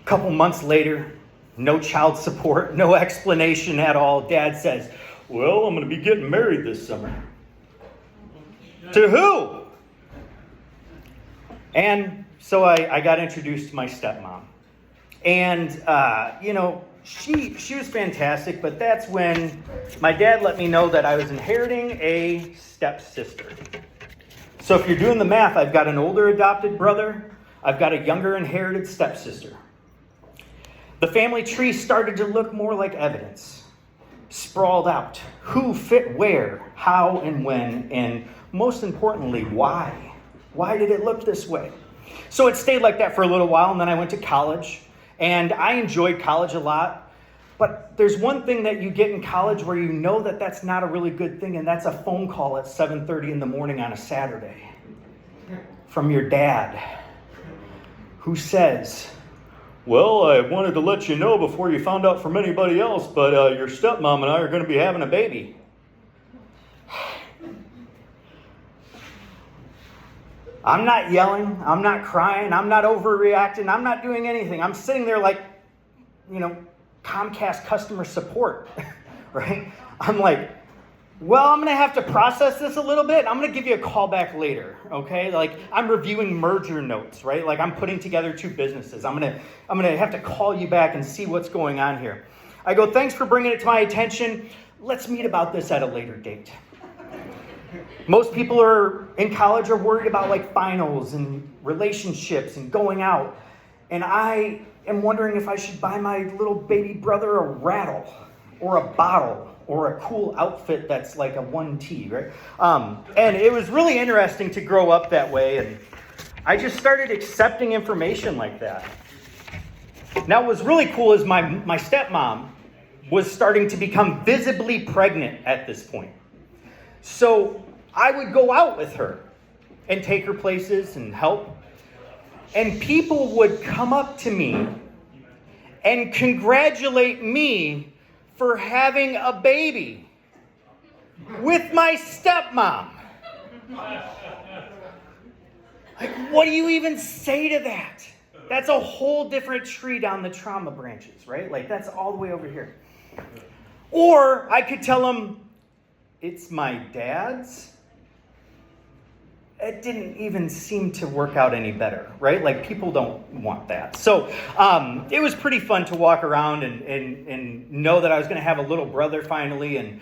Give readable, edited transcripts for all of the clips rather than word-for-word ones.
couple months later, no child support, no explanation at all. Dad says, well, I'm going to be getting married this summer. To who? And so I got introduced to my stepmom. And, she was fantastic, but that's when my dad let me know that I was inheriting a stepsister. So if you're doing the math, I've got an older adopted brother. I've got a younger inherited stepsister. The family tree started to look more like evidence. Sprawled out. Who fit where, how and when, and most importantly, why? Why did it look this way? So it stayed like that for a little while, and then I went to college. And I enjoyed college a lot. But there's one thing that you get in college where you know that that's not a really good thing, and that's a phone call at 7:30 in the morning on a Saturday from your dad who says, well, I wanted to let you know before you found out from anybody else, but your stepmom and I are going to be having a baby. I'm not yelling. I'm not crying. I'm not overreacting. I'm not doing anything. I'm sitting there like, Comcast customer support, right? I'm like, well, I'm going to have to process this a little bit. I'm going to give you a call back later, okay? Like, I'm reviewing merger notes, right? Like, I'm putting together two businesses. I'm going to have to call you back and see what's going on here. I go, thanks for bringing it to my attention. Let's meet about this at a later date. Most people in college are worried about like finals and relationships and going out. And I am wondering if I should buy my little baby brother a rattle or a bottle or a cool outfit that's like a 1T, right? And it was really interesting to grow up that way. And I just started accepting information like that. Now, what was really cool is my stepmom was starting to become visibly pregnant at this point. So I would go out with her and take her places and help. And people would come up to me and congratulate me for having a baby with my stepmom. Like, what do you even say to that? That's a whole different tree down the trauma branches, right? Like, that's all the way over here. Or I could tell them, it's my dad's. It didn't even seem to work out any better, right? Like, people don't want that. So it was pretty fun to walk around and know that I was going to have a little brother finally. And,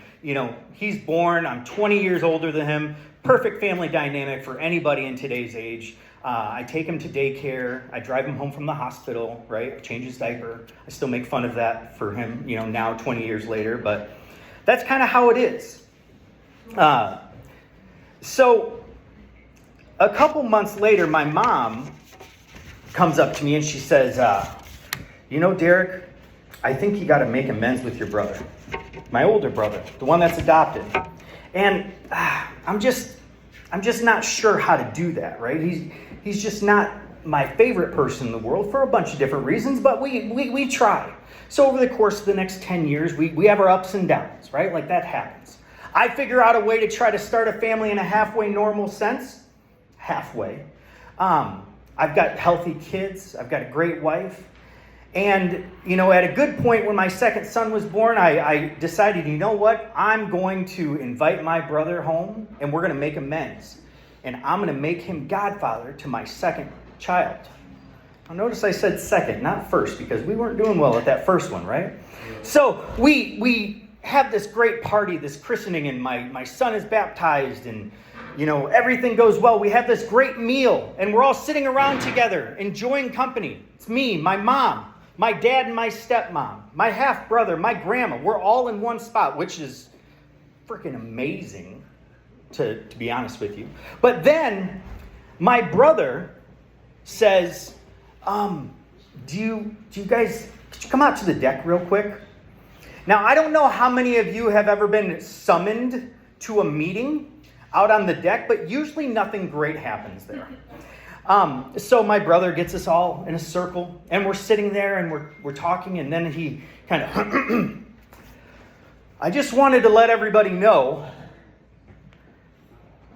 he's born. I'm 20 years older than him. Perfect family dynamic for anybody in today's age. I take him to daycare. I drive him home from the hospital, right? Change his diaper. I still make fun of that for him, now 20 years later. But that's kind of how it is. So a couple months later, my mom comes up to me and she says, Derek, I think you got to make amends with your brother, my older brother, the one that's adopted. And I'm just not sure how to do that, right? He's just not my favorite person in the world for a bunch of different reasons, but we try. So over the course of the next 10 years, we have our ups and downs, right? Like, that happens. I figure out a way to try to start a family in a halfway normal sense. Halfway. I've got healthy kids. I've got a great wife. And, at a good point when my second son was born, I decided, I'm going to invite my brother home and we're going to make amends. And I'm going to make him godfather to my second child. Now, notice I said second, not first, because we weren't doing well at that first one, right? So we have this great party, this christening, and my son is baptized, and everything goes well. We have this great meal, and we're all sitting around together, enjoying company. It's me, my mom, my dad, and my stepmom, my half brother, my grandma. We're all in one spot, which is freaking amazing, to be honest with you. But then my brother says, do you guys, could you come out to the deck real quick? Now, I don't know how many of you have ever been summoned to a meeting out on the deck, but usually nothing great happens there. So my brother gets us all in a circle, and we're sitting there, and we're talking, and then he kind of, I just wanted to let everybody know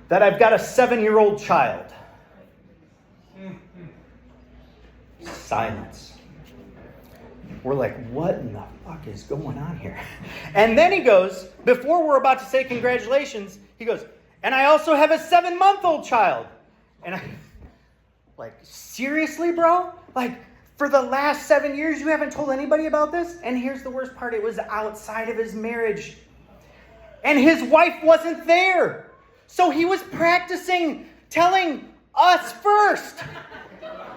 that I've got a 7-year-old child. Silence. We're like, what in the fuck is going on here? And then he goes, before we're about to say congratulations, he goes, and I also have a 7-month-old child. And I, like, seriously, bro? Like, for the last 7 years, you haven't told anybody about this? And here's the worst part. It was outside of his marriage. And his wife wasn't there. So he was practicing telling us first.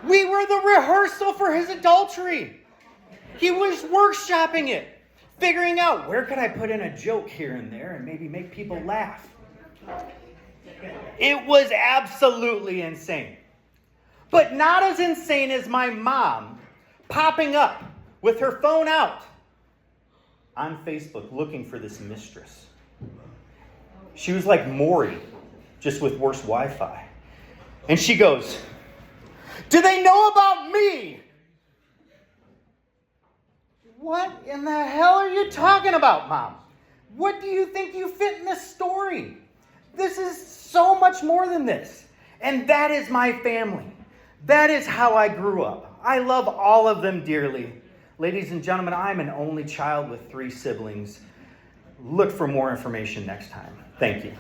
We were the rehearsal for his adultery. He was workshopping it, figuring out where could I put in a joke here and there and maybe make people laugh. It was absolutely insane. But not as insane as my mom popping up with her phone out on Facebook looking for this mistress. She was like Maury, just with worse Wi-Fi. And she goes, do they know about me? What in the hell are you talking about, Mom? What do you think you fit in this story? This is so much more than this. And that is my family. That is how I grew up. I love all of them dearly. Ladies and gentlemen, I'm an only child with 3 siblings. Look for more information next time. Thank you.